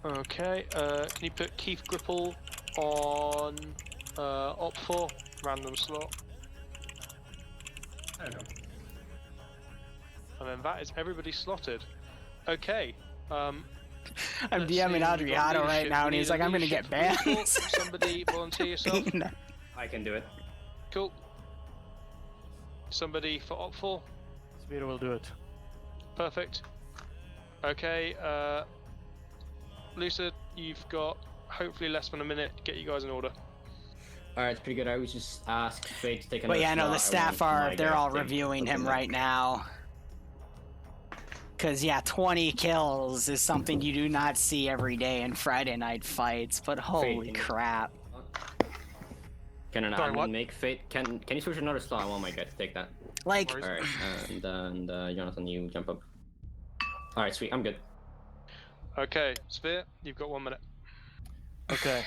Okay, can you put Keith Gripple on OPFOR, random slot? There we go. And then that is everybody slotted. Okay. I'm DMing Adriano right now, and he's like, I'm gonna get banned. Somebody volunteer yourself. I can do it. Cool. Somebody for OPFOR. Speeder will do it. Perfect. Okay, Lucid, you've got hopefully less than a minute to get you guys in order. Alright, pretty good. I would just ask Fate to take another But yeah, no, slot. the staff they're all thing. reviewing him right now. Cause yeah, 20 kills is something you do not see every day in Friday night fights, but holy crap. Can an Sorry, admin what? make Fate? Can you switch another slot? I want my guy to take that. Like, Alright, and then Jonathan, you jump up. Alright, sweet, I'm good. Okay, Sphere, you've got 1 minute. Okay.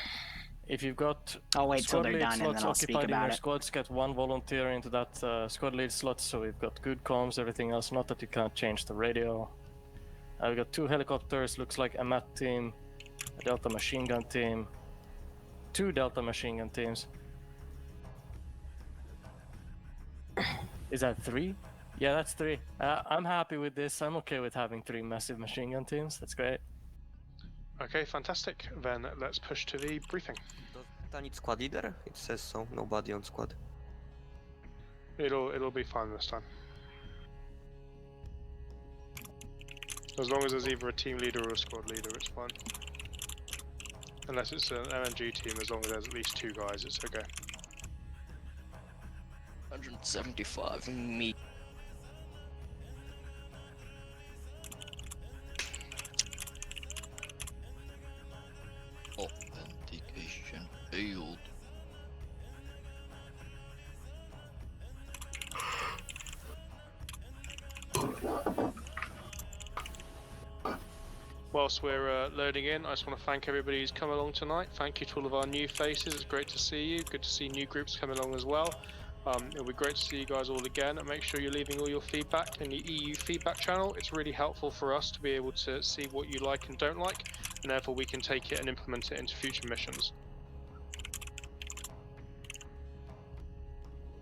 If you've got I'll wait till squad they're lead done and slots then I'll speak occupied in about your it. squads, get one volunteer into that squad lead slot, so we've got good comms, everything else. Not that you can't change the radio. We've got 2 helicopters, looks like a MAT team, a Delta machine gun team, 2 Delta machine gun teams. Is that 3? Yeah, that's 3. I'm happy with this. I'm okay with having 3 massive machine gun teams. That's great. Okay, fantastic. Then let's push to the briefing. Does that need squad leader? It says so. Nobody on squad. It'll be fine this time. As long as there's either a team leader or a squad leader, it's fine. Unless it's an LNG team, as long as there's at least 2 guys, it's okay. 175 me. Authentication failed. Whilst we're loading in, I just want to thank everybody who's come along tonight. Thank you to all of our new faces. It's great to see you. Good to see new groups coming along as well. It'll be great to see you guys all again, and make sure you're leaving all your feedback in the EU feedback channel. It's really helpful for us to be able to see what you like and don't like, and therefore we can take it and implement it into future missions.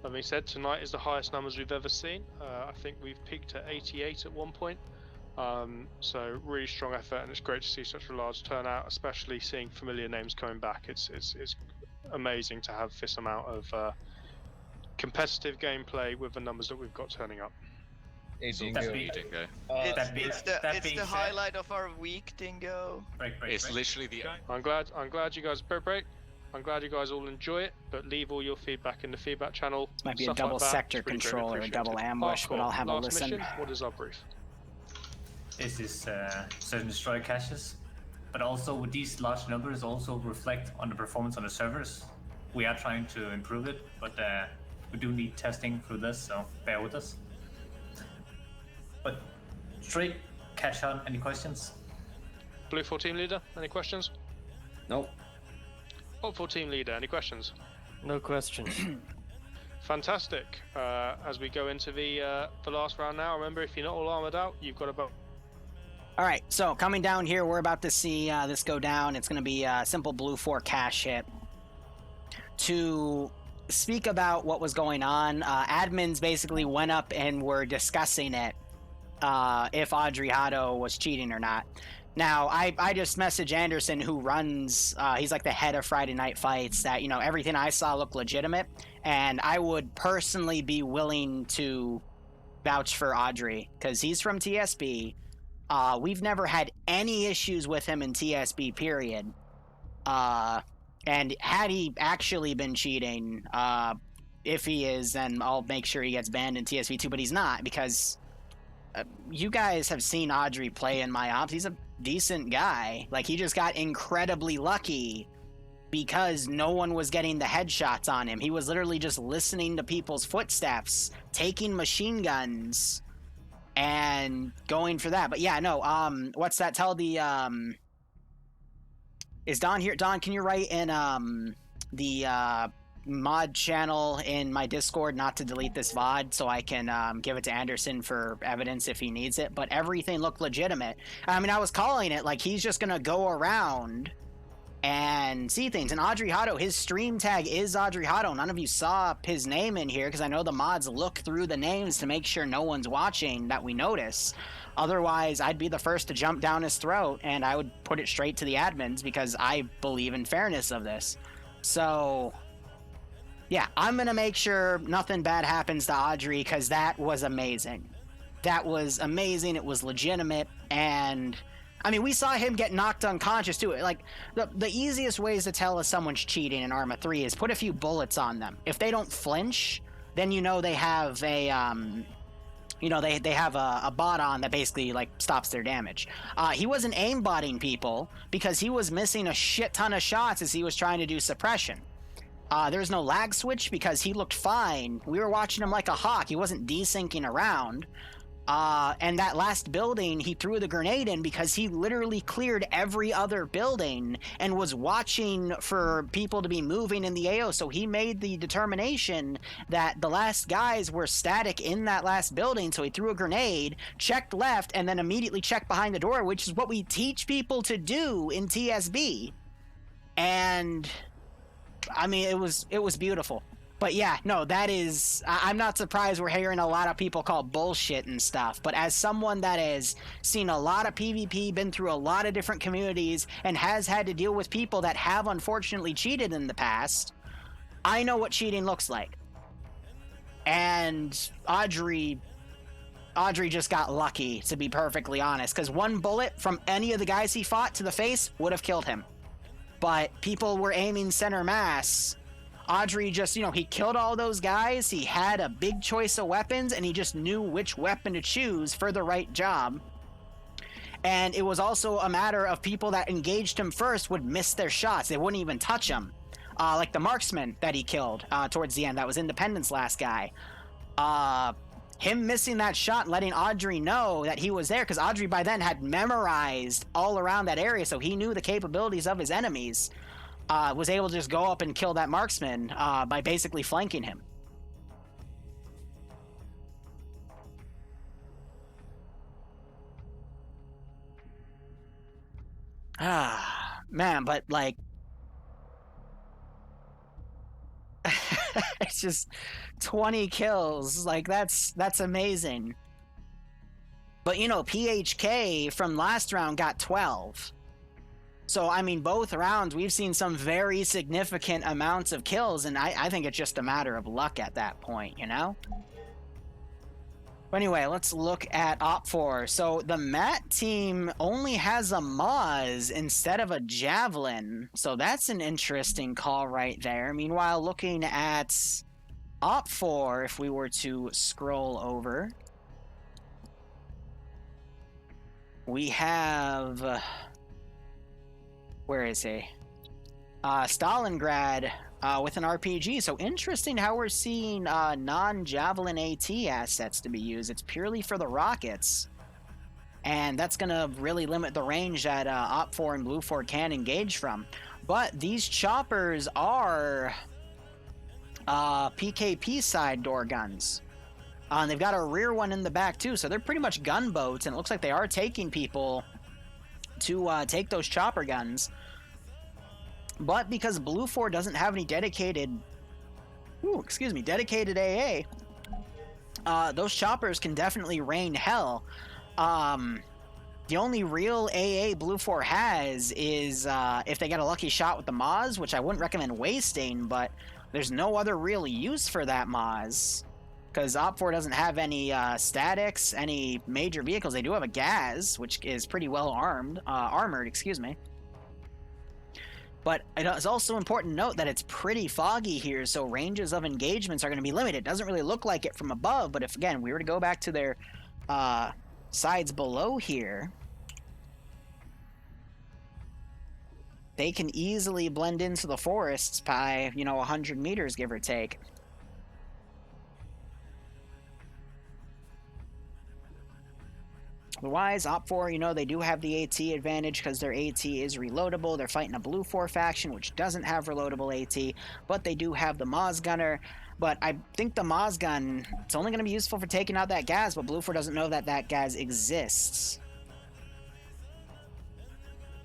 Like I said, tonight is the highest numbers we've ever seen. I think we've peaked at 88 at one point. So really strong effort, and it's great to see such a large turnout, especially seeing familiar names coming back. It's amazing to have this amount of competitive gameplay with the numbers that we've got turning up. It's Dingo. it's the highlight of our week, Dingo. It's literally the. I'm glad you guys break. I'm glad you guys all enjoy it, but leave all your feedback in the feedback channel. This might be a Stuff double like that. sector It's really greatly control or a double appreciated. ambush, but I'll have a Last listen. mission, what is our brief? This is certain destroy caches, but also with these large numbers also reflect on the performance on the servers. We are trying to improve it, but we do need testing through this, so bear with us. But straight catch on, any questions? BLUFOR team leader, any questions? Nope. OPFOR team leader, any questions? No questions. Fantastic. As we go into the last round now, remember, if you're not all armored out, you've got about. All right, so coming down here, we're about to see this go down. It's going to be a simple BLUFOR cache hit. To speak about what was going on, admins basically went up and were discussing it, if Adriano was cheating or not. Now, I just messaged Anderson, who runs, he's like the head of Friday Night Fights, that, you know, everything I saw looked legitimate, and I would personally be willing to vouch for Audrey, because he's from TSB. We've never had any issues with him in TSB, period. And had he actually been cheating, if he is, then I'll make sure he gets banned in TSB too, but he's not, because you guys have seen Audrey play in my ops. He's a decent guy. Like, he just got incredibly lucky because no one was getting the headshots on him. He was literally just listening to people's footsteps, taking machine guns, and going for that. But yeah, no, what's that? Tell the, is Don here? Don, can you write in, the mod channel in my Discord not to delete this VOD so I can give it to Anderson for evidence if he needs it, but everything looked legitimate. I mean, I was calling it like he's just gonna go around and see things. And Audrey Hotto, his stream tag is Audrey Hotto. None of you saw his name in here because I know the mods look through the names to make sure no one's watching that we notice. Otherwise, I'd be the first to jump down his throat and I would put it straight to the admins because I believe in fairness of this. So, yeah, I'm going to make sure nothing bad happens to Audrey because that was amazing. That was amazing. It was legitimate. And I mean, we saw him get knocked unconscious too. Like, the easiest ways to tell if someone's cheating in Arma 3 is put a few bullets on them. If they don't flinch, then you know they have a, they have a bot on that basically, like, stops their damage. He wasn't aimbotting people because he was missing a shit ton of shots as he was trying to do suppression. There's no lag switch because he looked fine. We were watching him like a hawk. He wasn't desyncing around. And that last building, he threw the grenade in because he literally cleared every other building and was watching for people to be moving in the AO. So he made the determination that the last guys were static in that last building. So he threw a grenade, checked left, and then immediately checked behind the door, which is what we teach people to do in TSB. And I mean, it was beautiful. But yeah, no, that is... I'm not surprised we're hearing a lot of people call bullshit and stuff. But as someone that has seen a lot of PvP, been through a lot of different communities, and has had to deal with people that have unfortunately cheated in the past, I know what cheating looks like. And Audrey just got lucky, to be perfectly honest. Because one bullet from any of the guys he fought to the face would have killed him. But people were aiming center mass. Audrey just, he killed all those guys. He had a big choice of weapons, and he just knew which weapon to choose for the right job. And it was also a matter of people that engaged him first would miss their shots. They wouldn't even touch him. Like the marksman that he killed towards the end. That was Independent's last guy. Him missing that shot and letting Audrey know that he was there, because Audrey by then had memorized all around that area, so he knew the capabilities of his enemies. Was able to just go up and kill that marksman by basically flanking him. Man, but like... it's just 20 kills. Like, that's amazing. But, PHK from last round got 12. So, I mean, both rounds, we've seen some very significant amounts of kills, and I think it's just a matter of luck at that point, But anyway, let's look at OPFOR. So, the MAT team only has a Maz instead of a Javelin, so that's an interesting call right there. Meanwhile, looking at OPFOR, if we were to scroll over, we have... Where is he? Stalingrad with an RPG. So interesting how we're seeing non-Javelin AT assets to be used. It's purely for the rockets. And that's going to really limit the range that OPFOR and BLUFOR can engage from. But these choppers are PKP side door guns. And they've got a rear one in the back too. So they're pretty much gunboats. And it looks like they are taking people to take those chopper guns. But because BLUFOR doesn't have any dedicated AA, those choppers can definitely rain hell. The only real AA BLUFOR has is if they get a lucky shot with the Maz, which I wouldn't recommend wasting, but there's no other real use for that Maz. Because OPFOR doesn't have any statics, any major vehicles. They do have a Gaz, which is pretty well armored, excuse me. But it's also important to note that it's pretty foggy here, so ranges of engagements are going to be limited. It doesn't really look like it from above, but if, again, we were to go back to their sides below here, they can easily blend into the forests by, 100 meters, give or take. Otherwise, OPFOR, you know, they do have the AT advantage because their AT is reloadable. They're fighting a BLUFOR faction, which doesn't have reloadable AT, but they do have the Moz Gunner. But I think the Moz Gun, it's only going to be useful for taking out that gas, but BLUFOR doesn't know that that gas exists.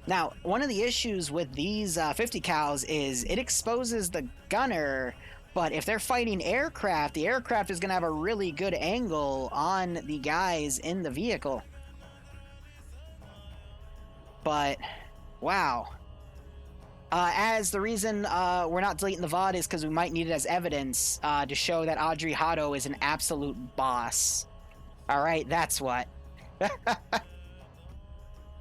Now, one of the issues with these 50 cals is it exposes the gunner, but if they're fighting aircraft, the aircraft is going to have a really good angle on the guys in the vehicle. But, wow. As the reason we're not deleting the VOD is because we might need it as evidence to show that Audrey Hotto is an absolute boss. Alright, that's what.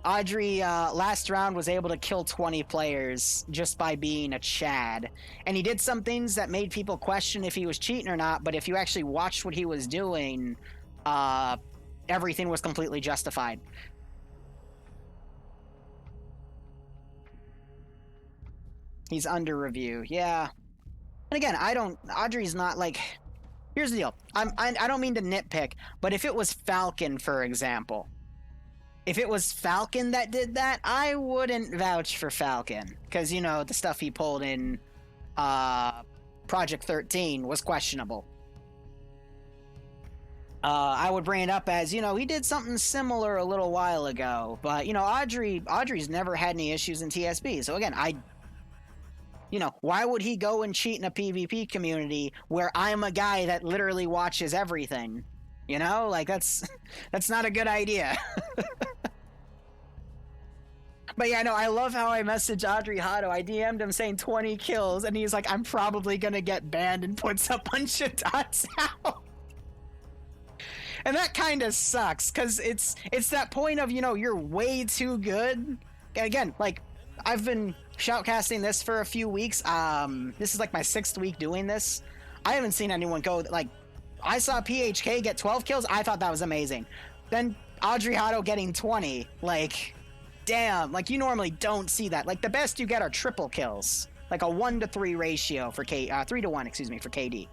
Audrey, last round, was able to kill 20 players just by being a Chad. And he did some things that made people question if he was cheating or not, but if you actually watched what he was doing, everything was completely justified. He's under review, yeah. And again, Audrey's not like... Here's the deal. I don't mean to nitpick, but if it was Falcon, for example... If it was Falcon that did that, I wouldn't vouch for Falcon. Because, you know, the stuff he pulled in Project 13 was questionable. I would bring it up as, you know, he did something similar a little while ago. But, you know, Audrey's never had any issues in TSB. So, again, you know, why would he go and cheat in a PvP community where I'm a guy that literally watches everything? You know, like, that's not a good idea. But yeah, no, I love how I messaged Audrey Hotto. I DM'd him saying 20 kills, and he's like, I'm probably gonna get banned, and puts a bunch of dots out. And that kind of sucks, because it's that point of, you know, you're way too good. And again, like, I've been shoutcasting this for a few weeks. This is like my 6th week doing this. I haven't seen anyone go, like, I saw PHK get 12 kills. I thought that was amazing. Then Audrey Hotto getting 20. Like, damn. Like, you normally don't see that. Like, the best you get are triple kills. Like a 1-to-3 ratio for 3-to-1, excuse me, for KD.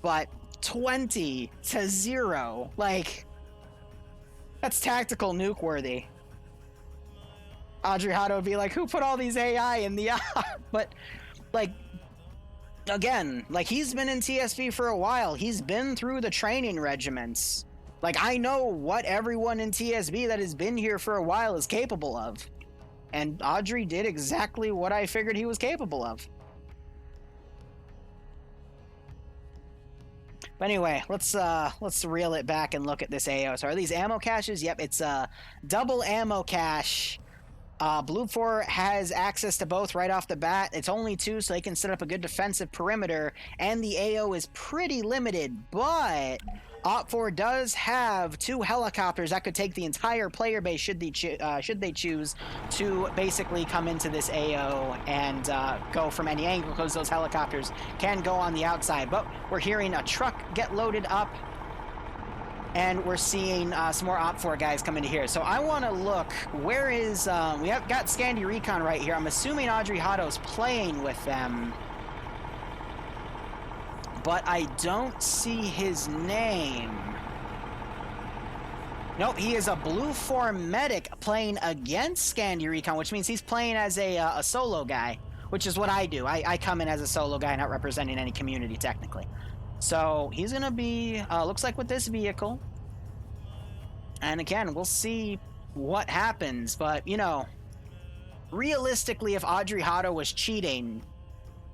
But 20-to-0. Like, that's tactical nuke worthy. Audrey Hotto would be like, who put all these AI in the But, like... Again, like, he's been in TSV for a while. He's been through the training regiments. Like, I know what everyone in TSV that has been here for a while is capable of. And Audrey did exactly what I figured he was capable of. But anyway, let's reel it back and look at this AO. So are these ammo caches? Yep, it's a double ammo cache. BLUFOR has access to both right off the bat. It's only 2, so they can set up a good defensive perimeter, and the AO is pretty limited, but OPFOR does have 2 helicopters that could take the entire player base should they choose to basically come into this AO and go from any angle, because those helicopters can go on the outside. But we're hearing a truck get loaded up, and we're seeing some more OPFOR guys come into here. So I want to look, where is, we have got Scandi Recon right here. I'm assuming Audrey Hotto's playing with them. But I don't see his name. Nope, he is a BLUFOR medic playing against Scandi Recon, which means he's playing as a solo guy, which is what I do. I come in as a solo guy, not representing any community technically. So he's going to be, looks like with this vehicle. And again, we'll see what happens. But, you know, realistically, if Audrey Hotto was cheating,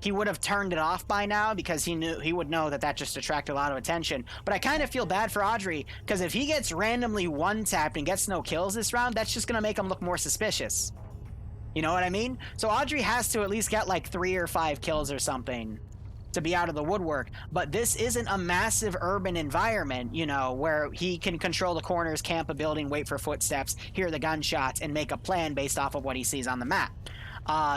he would have turned it off by now, because he would know that that just attracted a lot of attention. But I kind of feel bad for Audrey, because if he gets randomly one-tapped and gets no kills this round, that's just going to make him look more suspicious. You know what I mean? So Audrey has to at least get like 3 or 5 kills or something to be out of the woodwork. But this isn't a massive urban environment, you know, where he can control the corners, camp a building, wait for footsteps, hear the gunshots, and make a plan based off of what he sees on the map.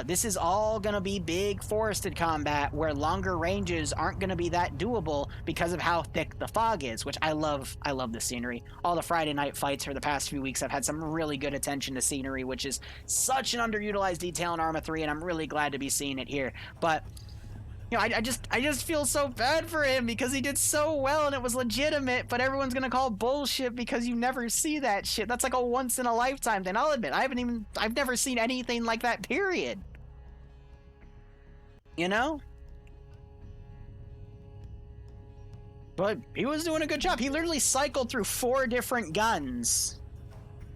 This is all going to be big forested combat where longer ranges aren't going to be that doable because of how thick the fog is, which I love the scenery. All the Friday night fights for the past few weeks have had some really good attention to scenery, which is such an underutilized detail in Arma 3, and I'm really glad to be seeing it here. But You know, I just feel so bad for him because he did so well and it was legitimate, but everyone's gonna call bullshit because you never see that shit. That's like a once in a lifetime thing. I'll admit, I've never seen anything like that, period. You know? But he was doing a good job. He literally cycled through 4 different guns.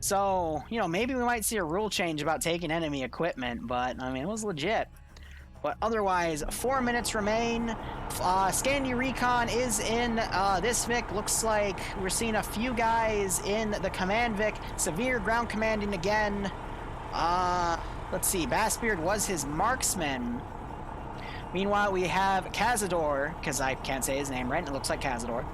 So, you know, maybe we might see a rule change about taking enemy equipment, but I mean, it was legit. But otherwise, 4 minutes remain. Scandi Recon is in this Vic. Looks like we're seeing a few guys in the Command Vic. Severe ground commanding again. Let's see. Bassbeard was his marksman. Meanwhile, we have Cazador, because I can't say his name right, and it looks like Cazador.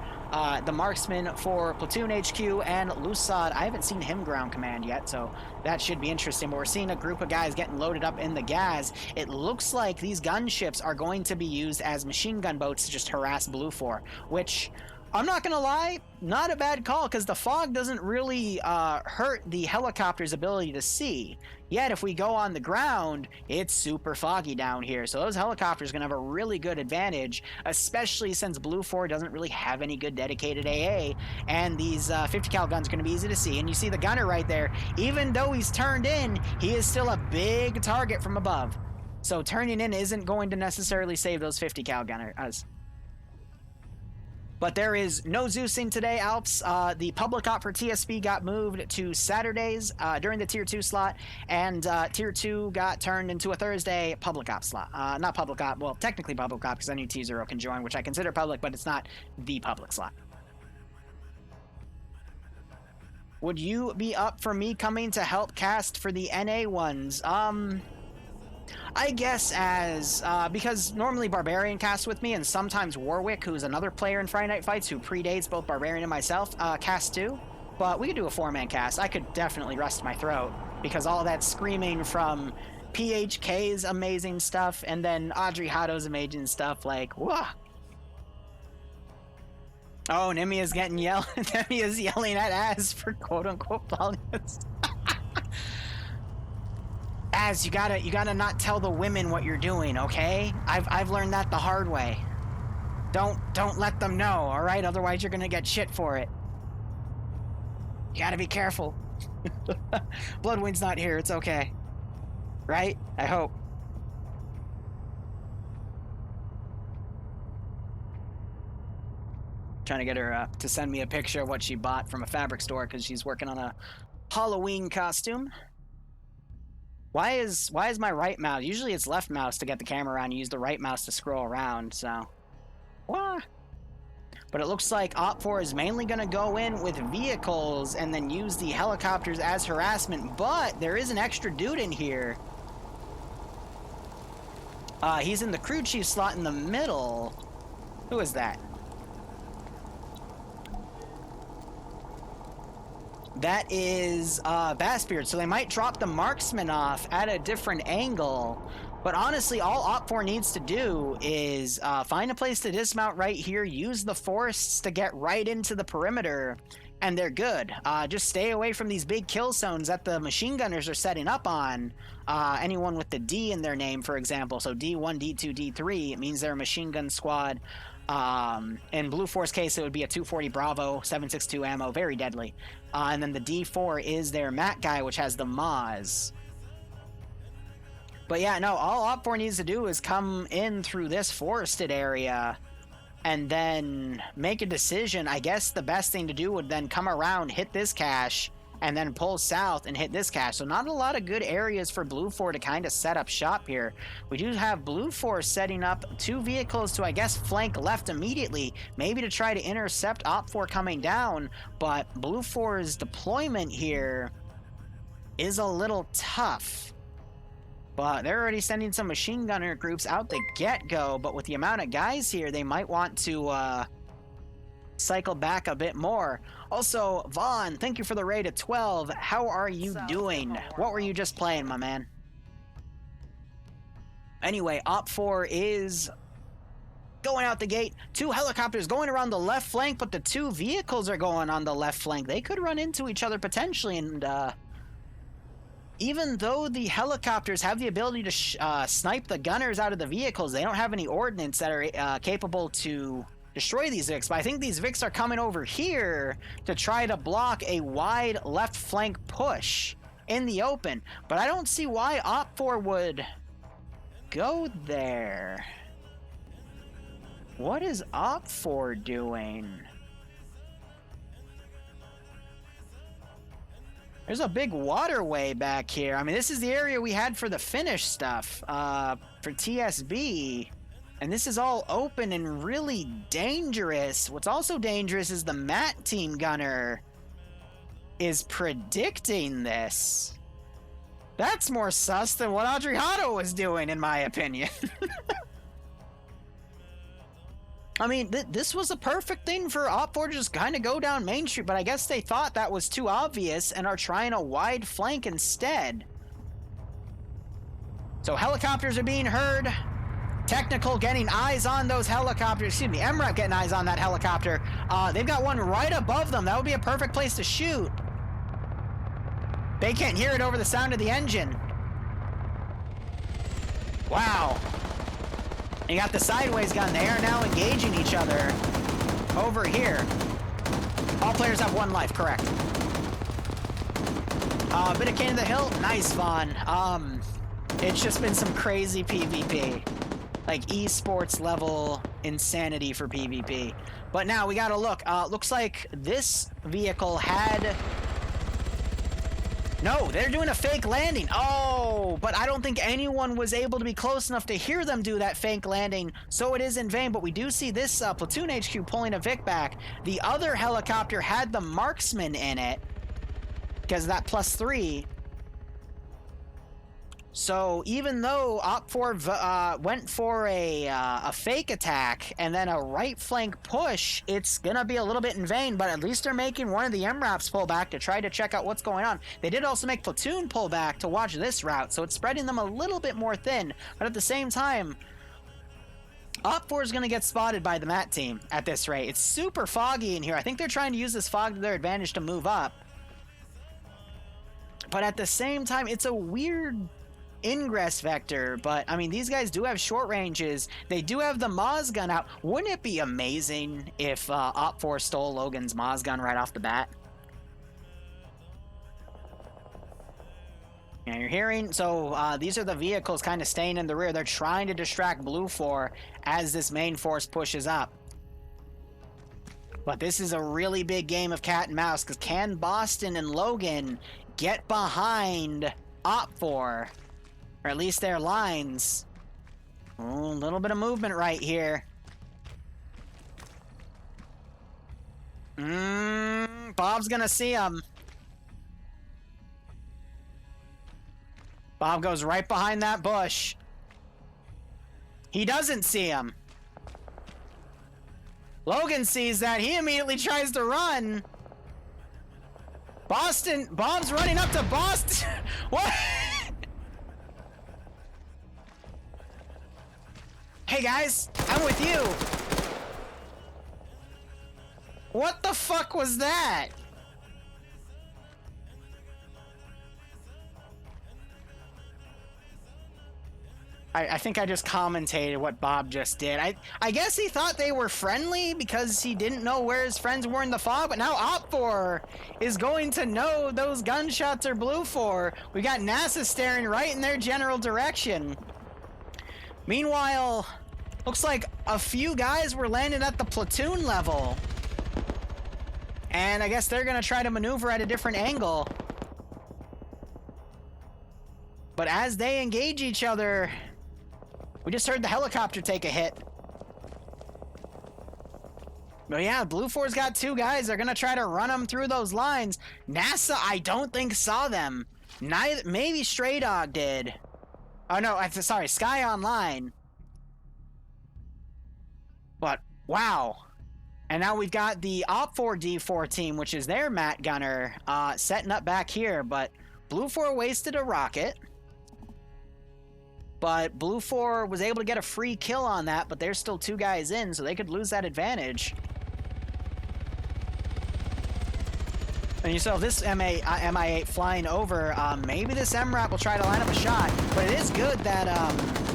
The marksman for Platoon HQ, and Lusad, I haven't seen him ground command yet, so that should be interesting. But we're seeing a group of guys getting loaded up in the gas. It looks like these gunships are going to be used as machine gun boats to just harass BLUFOR, which, I'm not gonna lie, not a bad call, because the fog doesn't really hurt the helicopter's ability to see. Yet, if we go on the ground, it's super foggy down here, so those helicopters are gonna have a really good advantage, especially since BLUFOR doesn't really have any good dedicated AA, and these 50 cal guns are gonna be easy to see. And you see the gunner right there, even though he's turned in, he is still a big target from above. So turning in isn't going to necessarily save those 50 cal gunners. But there is no Zeusing today, Alps. The public op for TSB got moved to Saturdays during the Tier 2 slot, and Tier 2 got turned into a Thursday public op slot. Not public op, well, technically public op, because any T0 can join, which I consider public, but it's not the public slot. Would you be up for me coming to help cast for the NA ones? I guess as, because normally Barbarian casts with me, and sometimes Warwick, who's another player in Friday Night Fights who predates both Barbarian and myself, casts too. But we could do a 4-man cast. I could definitely rust my throat, because all that screaming from PHK's amazing stuff, and then Audrey Hato's amazing stuff, like, whoa. Oh, Nemia's getting yelled. Nemia's yelling at Az for quote-unquote volumes. Az, you gotta not tell the women what you're doing, okay? I've learned that the hard way. Don't let them know, all right? Otherwise, you're gonna get shit for it. You gotta be careful. Bloodwind's not here. It's okay, right? I hope. Trying to get her to send me a picture of what she bought from a fabric store because she's working on a Halloween costume. Why is my right mouse? Usually it's left mouse to get the camera around. You use the right mouse to scroll around, so. What? But it looks like OPFOR is mainly going to go in with vehicles and then use the helicopters as harassment. But there is an extra dude in here. He's in the crew chief slot in the middle. Who is that? That is Bassbeard, so they might drop the marksman off at a different angle. But honestly, all OPFOR needs to do is find a place to dismount right here, use the force to get right into the perimeter, and they're good. Just stay away from these big kill zones that the machine gunners are setting up on. Anyone with the D in their name, for example, so D1, D2, D3, it means they're a machine gun squad. In BLUFOR's case, it would be a 240 Bravo, 7.62 ammo, very deadly. And then the D4 is their Mac guy, which has the Maz. But yeah, no, all OPFOR needs to do is come in through this forested area and then make a decision. I guess the best thing to do would then come around, hit this cache, and then pull south and hit this cache. So not a lot of good areas for BLUFOR to kind of set up shop here. We do have BLUFOR setting up 2 vehicles to, I guess, flank left immediately, maybe to try to intercept OPFOR coming down, but BLUFOR's deployment here is a little tough. But they're already sending some machine gunner groups out the get-go, but with the amount of guys here, they might want to cycle back a bit more. Also, Vaughn, thank you for the raid of 12. How are you doing? What were you just playing, my man? Anyway, OPFOR is going out the gate. 2 helicopters going around the left flank, but the 2 vehicles are going on the left flank. They could run into each other potentially, and even though the helicopters have the ability to snipe the gunners out of the vehicles, they don't have any ordnance that are capable to destroy these Vics. But I think these Vics are coming over here to try to block a wide left flank push in the open. But I don't see why OPFOR would go there. What is OPFOR doing? There's a big waterway back here. I mean, this is the area we had for the Finnish stuff, for TSB. And this is all open and really dangerous. What's also dangerous is the MAT team gunner is predicting this. That's more sus than what Adriano was doing, in my opinion. I mean, this was a perfect thing for OPFOR to just kind of go down Main Street, but I guess they thought that was too obvious and are trying a wide flank instead. So helicopters are being heard. Technical getting eyes on those helicopters. Excuse me, MRAP getting eyes on that helicopter. They've got one right above them. That would be a perfect place to shoot. They can't hear it over the sound of the engine. Wow. You got the sideways gun. They are now engaging each other over here. All players have 1 life, correct. Bit of Cane to the Hill. Nice, Vaughn. It's just been some crazy PvP. Like esports level insanity for PvP. But now we gotta look. Looks like this vehicle had... No, they're doing a fake landing. Oh, but I don't think anyone was able to be close enough to hear them do that fake landing, so it is in vain. But we do see this platoon HQ pulling a Vic back. The other helicopter had the marksman in it because of that +3. So even though OPFOR went for a fake attack and then a right flank push, it's gonna be a little bit in vain, but at least they're making one of the MRAPs pull back to try to check out what's going on. They did also make platoon pull back to watch this route, so it's spreading them a little bit more thin, but at the same time, OPFOR is gonna get spotted by the MAT team at this rate. It's super foggy in here. I think they're trying to use this fog to their advantage to move up. But at the same time, it's a weird ingress vector, but I mean, these guys do have short ranges. They do have the Moz gun out. Wouldn't it be amazing if OPFOR stole Logan's Moz gun right off the bat? Yeah, you're hearing, so these are the vehicles kind of staying in the rear. They're trying to distract BLUFOR as this main force pushes up. But this is a really big game of cat and mouse, because can Boston and Logan get behind OPFOR? Or at least their lines. Oh, a little bit of movement right here. Bob's gonna see him. Bob goes right behind that bush. He doesn't see him. Logan sees that. He immediately tries to run. Bob's running up to Boston. What? Hey guys, I'm with you. What the fuck was that? I think I just commentated what Bob just did. I guess he thought they were friendly because he didn't know where his friends were in the fog, but now OPFOR is going to know those gunshots are BLUFOR. We got NASA staring right in their general direction. Meanwhile, looks like a few guys were landing at the platoon level. And I guess they're gonna try to maneuver at a different angle. But as they engage each other, we just heard the helicopter take a hit. But yeah, BLUFOR's got 2 guys. They're gonna try to run them through those lines. NASA, I don't think saw them. Maybe Stray Dog did. Oh no, sorry, Sky Online. But wow. And now we've got the OPFOR D4 team, which is their MAT gunner, setting up back here. But BLUFOR wasted a rocket. But BLUFOR was able to get a free kill on that, but there's still 2 guys in, so they could lose that advantage. And you saw this MI8 flying over. Maybe this MRAP will try to line up a shot. But it is good that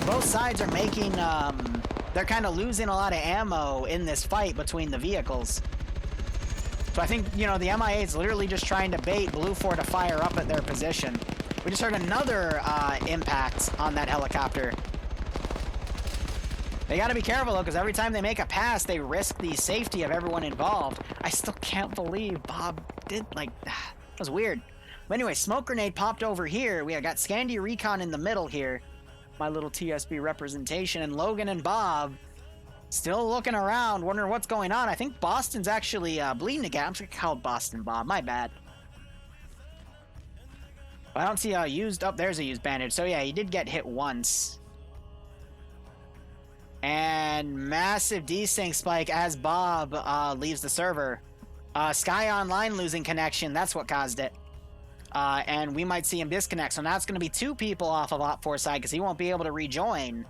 both sides are making... they're kind of losing a lot of ammo in this fight between the vehicles. So I think, you know, the MI8's literally just trying to bait BLUFOR to fire up at their position. We just heard another impact on that helicopter. They gotta be careful though, because every time they make a pass, they risk the safety of everyone involved. I still can't believe Bob did, like, that was weird. But anyway, smoke grenade popped over here. We got Scandia Recon in the middle here. My little TSB representation. And Logan and Bob still looking around, wondering what's going on. I think Boston's actually bleeding to gap. I'm just gonna call Boston Bob, my bad. I don't see a used, oh, there's a used bandage. So yeah, he did get hit once. And massive desync spike as Bob leaves the server. Sky Online losing connection, that's what caused it. And we might see him disconnect. So now it's going to be 2 people off of OPFOR side because he won't be able to rejoin.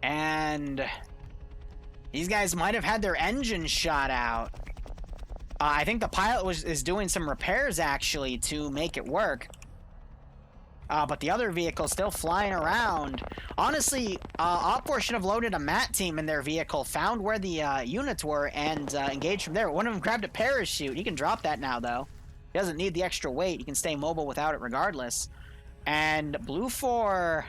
And these guys might have had their engine shot out. I think the pilot is doing some repairs actually to make it work. But the other vehicle's still flying around. Honestly, OPFOR should have loaded a MAT team in their vehicle, found where the units were, and engaged from there. One of them grabbed a parachute. He can drop that now, though. He doesn't need the extra weight. He can stay mobile without it regardless. And BLUFOR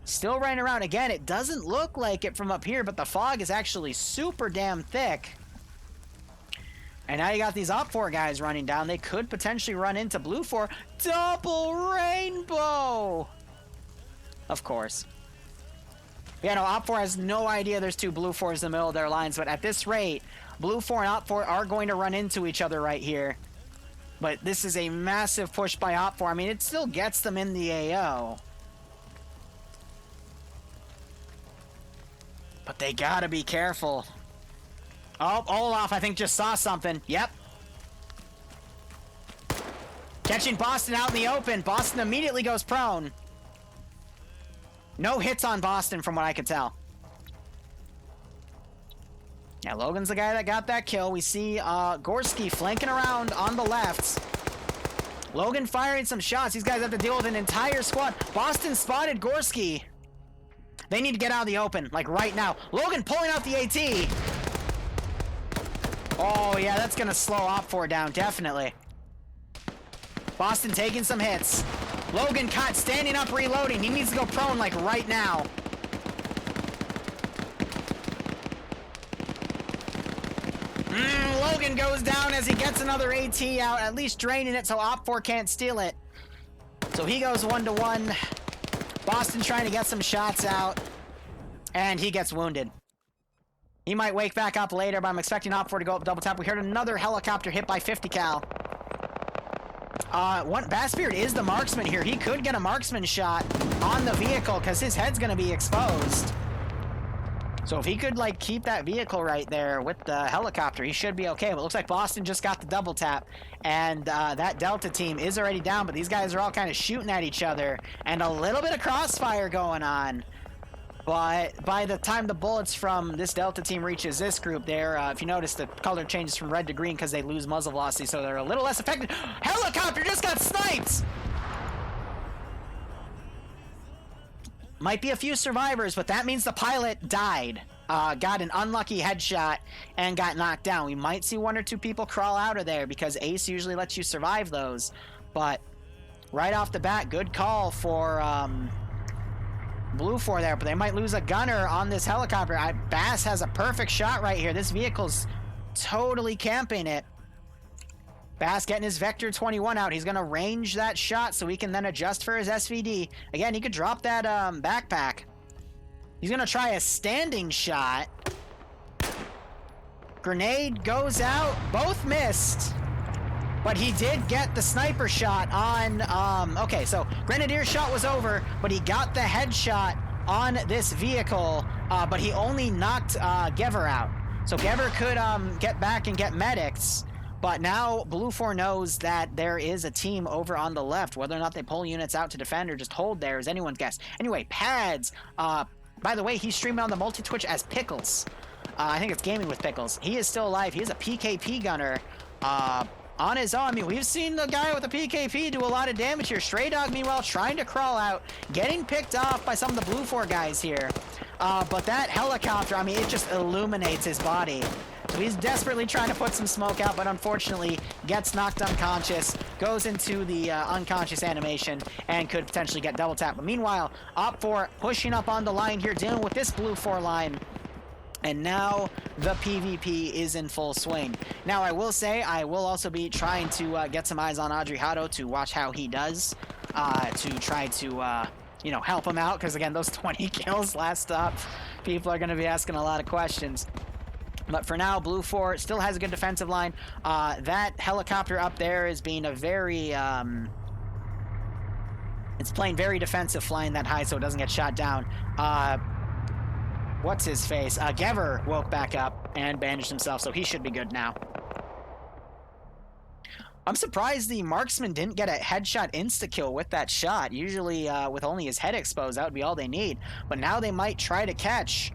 still running around. Again, it doesn't look like it from up here, but the fog is actually super damn thick. And now you got these OPFOR guys running down. They could potentially run into BLUFOR. Double rainbow! Of course. Yeah, no, OPFOR has no idea there's 2 BLUFORs in the middle of their lines, but at this rate, BLUFOR and OPFOR are going to run into each other right here. But this is a massive push by OPFOR. I mean, it still gets them in the AO. But they gotta be careful. Oh, Olaf, I think, just saw something. Yep. Catching Boston out in the open. Boston immediately goes prone. No hits on Boston from what I could tell. Yeah, Logan's the guy that got that kill. We see Gorski flanking around on the left. Logan firing some shots. These guys have to deal with an entire squad. Boston spotted Gorski. They need to get out of the open, like right now. Logan pulling out the AT. Oh, yeah, that's going to slow OPFOR down, definitely. Boston taking some hits. Logan caught standing up, reloading. He needs to go prone, like, right now. Logan goes down as he gets another AT out, at least draining it so OPFOR can't steal it. So he goes 1-1. Boston trying to get some shots out. And he gets wounded. He might wake back up later, but I'm expecting OPFOR to go up double tap. We heard another helicopter hit by 50 cal. Bassbeard is the marksman here. He could get a marksman shot on the vehicle because his head's going to be exposed. So if he could, like, keep that vehicle right there with the helicopter, he should be okay. But it looks like Boston just got the double tap. And that Delta team is already down, but these guys are all kind of shooting at each other. And a little bit of crossfire going on. But by the time the bullets from this Delta team reaches this group, they're, if you notice, the color changes from red to green because they lose muzzle velocity, so they're a little less effective. Helicopter just got sniped! Might be a few survivors, but that means the pilot died. Got an unlucky headshot and got knocked down. We might see 1 or 2 people crawl out of there because Ace usually lets you survive those. But right off the bat, good call for BLUFOR there, but they might lose a gunner on this helicopter. Bass has a perfect shot right here. This vehicle's totally camping it. Bass getting his Vector 21 out. He's going to range that shot so he can then adjust for his SVD. Again, he could drop that backpack. He's going to try a standing shot. Grenade goes out. Both missed. But he did get the sniper shot on, okay, so Grenadier shot was over, but he got the headshot on this vehicle, but he only knocked Gever out. So Gever could get back and get medics, But now BLUFOR knows that there is a team over on the left. Whether or not they pull units out to defend or just hold there is anyone's guess. Anyway, Pads. By the way, he's streaming on the multi-Twitch as Pickles. I think it's Gaming with Pickles. He is still alive. He is a PKP gunner. On his own. I mean, we've seen the guy with the PKP do a lot of damage here. Stray Dog, meanwhile, trying to crawl out, getting picked off by some of the BLUFOR guys here. But that helicopter, I mean, it just illuminates his body. So he's desperately trying to put some smoke out, but unfortunately gets knocked unconscious, goes into the unconscious animation, and could potentially get double tapped. But meanwhile, OPFOR pushing up on the line here, dealing with this BLUFOR line. And now the PvP is in full swing. Now, I will say, I will also be trying to get some eyes on Adriano to watch how he does, to try to, you know, help him out. Because, again, those 20 kills last up, people are going to be asking a lot of questions. But for now, BLUFOR still has a good defensive line. That helicopter up there is being a very... it's playing very defensive, flying that high so it doesn't get shot down. What's his face? Gever woke back up and bandaged himself, so he should be good now. I'm surprised the marksman didn't get a headshot insta-kill with that shot. Usually, with only his head exposed, that would be all they need. But now they might try to catch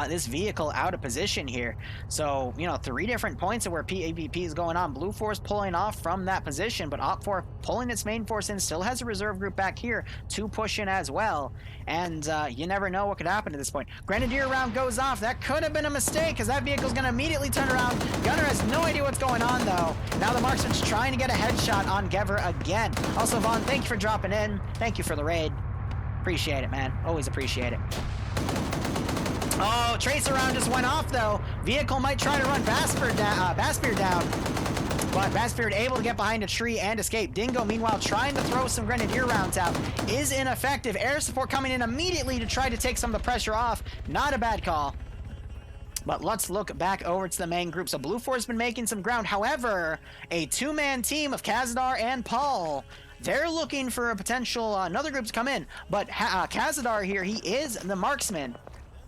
this vehicle out of position here. So, you know, 3 different points of where PvP is going on. BLUFOR's pulling off from that position, but OPFOR pulling its main force in, still has a reserve group back here to push in as well. And you never know what could happen at this point. Grenadier round goes off. That could have been a mistake, because that vehicle's going to immediately turn around. Gunner has no idea what's going on, though. Now the marksman's trying to get a headshot on Gever again. Also, Vaughn, thank you for dropping in. Thank you for the raid. Appreciate it, man. Always appreciate it. Oh, tracer round just went off, though. Vehicle might try to run Bassbeard down. But Bassbeard able to get behind a tree and escape. Dingo, meanwhile, trying to throw some Grenadier rounds out. Is ineffective. Air support coming in immediately to try to take some of the pressure off. Not a bad call. But let's look back over to the main group. So BLUFOR's been making some ground. However, a 2-man team of Kazadar and Paul, they're looking for a potential another group to come in. But Kazadar here, he is the marksman.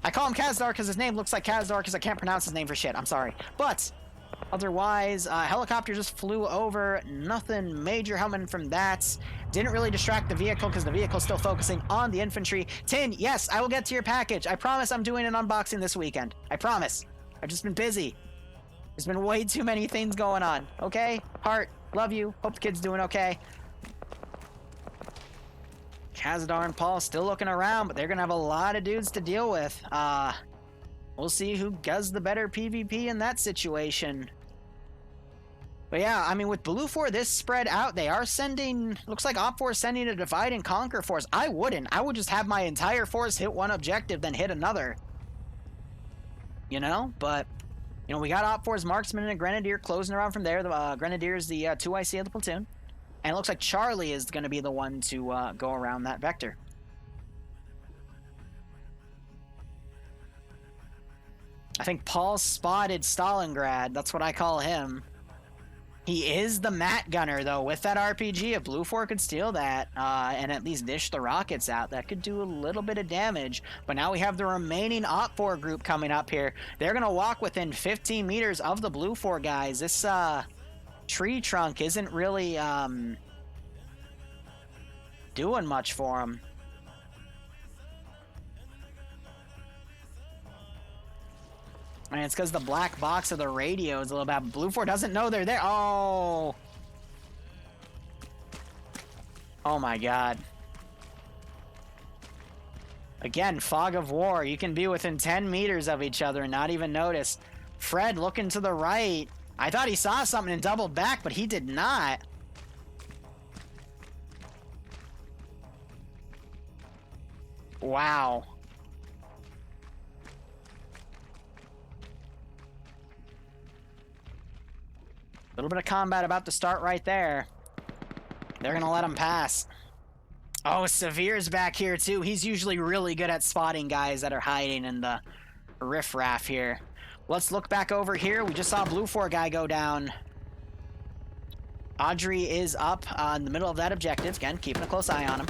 I call him Kazadar because his name looks like Kazadar because I can't pronounce his name for shit. I'm sorry. But otherwise, helicopter just flew over. Nothing major coming from that. Didn't really distract the vehicle because the vehicle's still focusing on the infantry. Tin, yes, I will get to your package. I promise I'm doing an unboxing this weekend. I promise. I've just been busy. There's been way too many things going on. Okay? Heart, love you. Hope the kid's doing okay. Kazadar and Paul still looking around, but they're going to have a lot of dudes to deal with. We'll see who does the better PvP in that situation. But yeah, I mean, with BLUFOR this spread out, they are sending... Looks like OPFOR is sending a divide and conquer force. I wouldn't. I would just have my entire force hit one objective, then hit another. You know? But, you know, we got OPFOR's marksman and a grenadier closing around from there. The grenadier is the 2IC of the platoon. And it looks like Charlie is going to be the one to go around that vector. I think Paul spotted Stalingrad. That's what I call him. He is the mat gunner, though. With that RPG, if BLUFOR could steal that and at least dish the rockets out, that could do a little bit of damage. But now we have the remaining OPFOR group coming up here. They're going to walk within 15 meters of the BLUFOR guys. This... tree trunk isn't really doing much for him. And it's because the black box of the radio is a little bad. BLUFOR doesn't know they're there. Oh! Oh my god. Again, fog of war. You can be within 10 meters of each other and not even notice. Fred looking to the right. I thought he saw something and doubled back, but he did not. Wow. A little bit of combat about to start right there. They're going to let him pass. Oh, Severe's back here too. He's usually really good at spotting guys that are hiding in the riffraff here. Let's look back over here. We just saw a BLUFOR guy go down. Audrey is up in the middle of that objective. Again, keeping a close eye on him.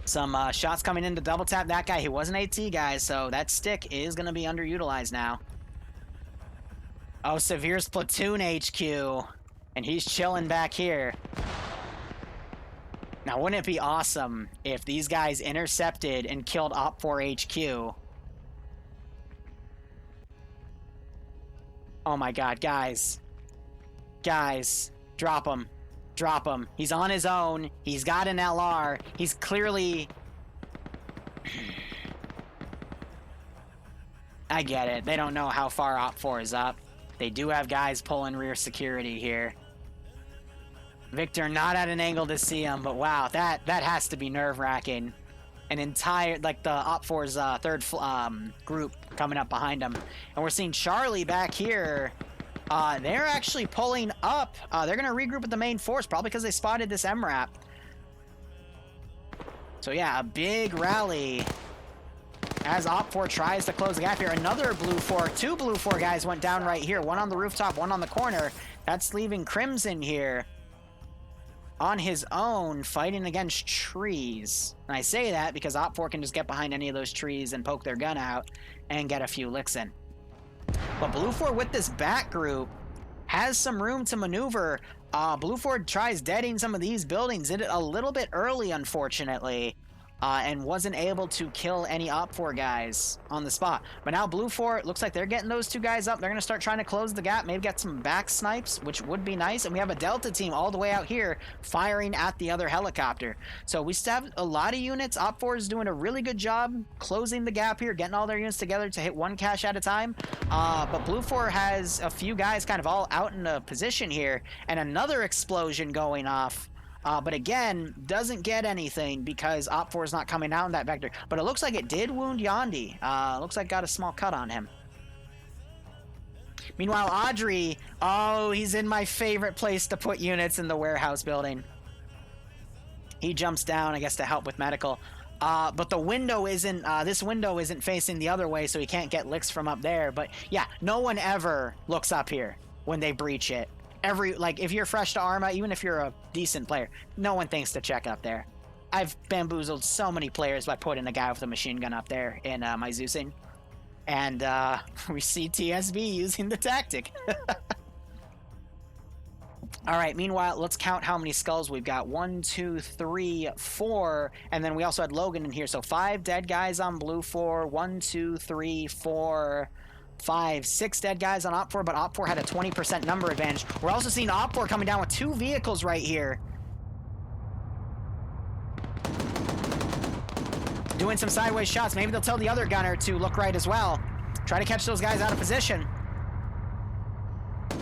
Some shots coming in to double tap that guy. He was an AT guy, so that stick is going to be underutilized now. Oh, Severe's platoon HQ, and he's chilling back here. Now, wouldn't it be awesome if these guys intercepted and killed OPFOR HQ? Oh my god, guys. Guys, drop him. Drop him. He's on his own. He's got an LR. He's clearly... I get it. They don't know how far OPFOR is up. They do have guys pulling rear security here. Victor not at an angle to see him, but wow, that has to be nerve-wracking. An entire, like the OPFOR's third group coming up behind him. And we're seeing Charlie back here. They're actually pulling up. They're going to regroup with the main force, probably because they spotted this MRAP. So yeah, a big rally as OPFOR tries to close the gap here. Another BLUFOR. Two BLUFOR guys went down right here. One on the rooftop, one on the corner. That's leaving Crimson here on his own, fighting against trees. And I say that because OPFOR can just get behind any of those trees and poke their gun out and get a few licks in. But BLUFOR with this back group has some room to maneuver. BLUFOR tries deading some of these buildings. Did it a little bit early, unfortunately. And wasn't able to kill any OPFOR guys on the spot. But now BLUFOR, looks like they're getting those two guys up. They're going to start trying to close the gap, maybe get some back snipes, which would be nice. And we have a Delta team all the way out here firing at the other helicopter. So we still have a lot of units. OPFOR is doing a really good job closing the gap here, getting all their units together to hit one cache at a time. But BLUFOR has a few guys kind of all out in a position here, and another explosion going off. But again, doesn't get anything because OPFOR is not coming out in that vector. But it looks like it did wound Yandi. Looks like got a small cut on him. Meanwhile, Audrey, oh, he's in my favorite place to put units in the warehouse building. He jumps down, I guess, to help with medical. But the window isn't, this window isn't facing the other way, so he can't get licks from up there. But yeah, no one ever looks up here when they breach it. Like, if you're fresh to Arma, even if you're a decent player, no one thinks to check up there. I've bamboozled so many players by putting a guy with a machine gun up there in my Zeusing. And we see TSB using the tactic. All right, meanwhile, let's count how many skulls we've got. 1, 2, 3, 4. And then we also had Logan in here. So 5 dead guys on BLUFOR. 1, 2, 3, 4... 5, 6 dead guys on OPFOR, but OPFOR had a 20% number advantage. We're also seeing OPFOR coming down with 2 vehicles right here. Doing some sideways shots. Maybe they'll tell the other gunner to look right as well. Try to catch those guys out of position.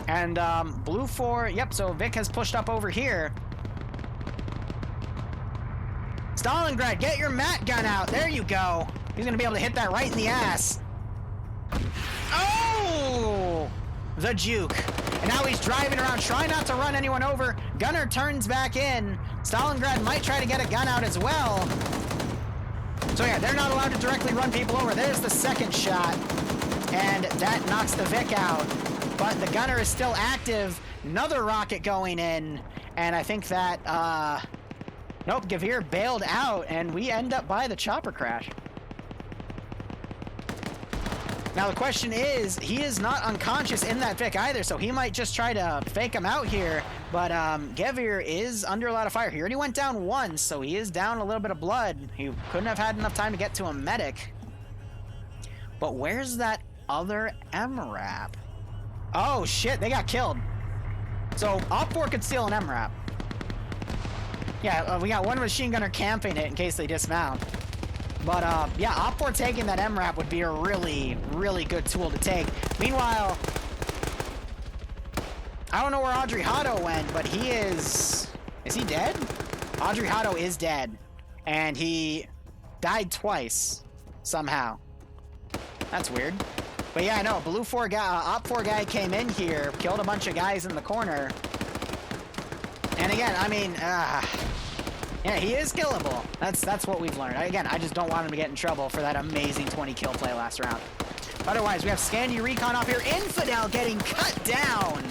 And BLUFOR, yep, so Vic has pushed up over here. Stalingrad, get your mat gun out. There you go. He's going to be able to hit that right in the ass. Oh! The juke. And now he's driving around, trying not to run anyone over. Gunner turns back in. Stalingrad might try to get a gun out as well. So yeah, they're not allowed to directly run people over. There's the second shot. And that knocks the Vic out. But the gunner is still active. Another rocket going in. And I think that, nope, Gavir bailed out. And we end up by the chopper crash. Now the question is, he is not unconscious in that Vic either, so he might just try to fake him out here. But Gevir is under a lot of fire. He already went down once, so he is down a little bit of blood. He couldn't have had enough time to get to a medic. But where's that other MRAP? Oh shit, they got killed. So OPFOR could steal an MRAP. Yeah, we got one machine gunner camping it in case they dismount. But, yeah, OPFOR taking that MRAP would be a really, really good tool to take. Meanwhile, I don't know where Audrey Hotto went, but he is he dead? Audrey Hotto is dead. And he died twice, somehow. That's weird. But yeah, no, BLUFOR guy, OPFOR guy came in here, killed a bunch of guys in the corner. And again, I mean, yeah, he is killable. That's what we've learned. Again, I just don't want him to get in trouble for that amazing 20 kill play last round. Otherwise, we have Scandy Recon off here. Infidel getting cut down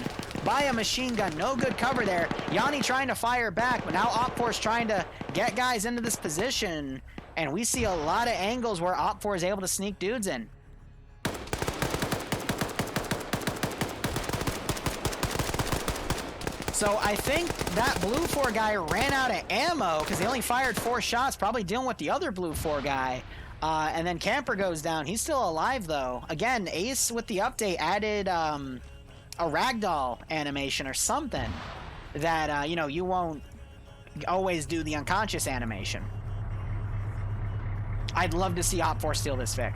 by a machine gun. No good cover there. Yanni trying to fire back, but now OPFOR's trying to get guys into this position. And we see a lot of angles where OPFOR is able to sneak dudes in. So I think that BLUFOR guy ran out of ammo because he only fired 4 shots, probably dealing with the other BLUFOR guy. And then Camper goes down. He's still alive, though. Again, Ace with the update added a ragdoll animation or something that, you know, you won't always do the unconscious animation. I'd love to see OPFOR steal this Vic.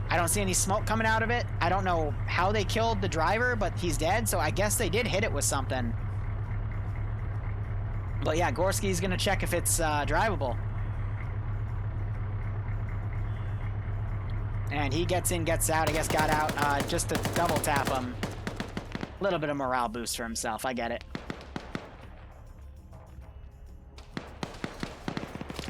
I don't see any smoke coming out of it. I don't know how they killed the driver, but he's dead, so I guess they did hit it with something. But yeah, Gorski's gonna check if it's drivable. And he gets in, gets out, I guess got out just to double tap him. A little bit of morale boost for himself, I get it.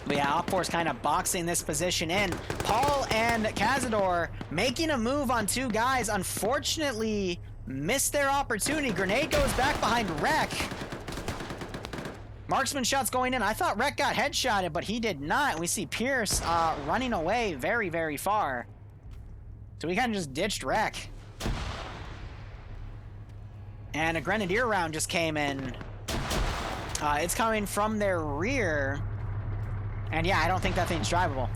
But yeah, OPFOR's kind of boxing this position in. Paul and Cazador making a move on 2 guys. Unfortunately, missed their opportunity. Grenade goes back behind Rek. Marksman shots going in. I thought Rek got headshotted, but he did not. We see Pierce running away very, very far. So we kind of just ditched Rek. And a Grenadier round just came in. It's coming from their rear. And yeah, I don't think that thing's drivable.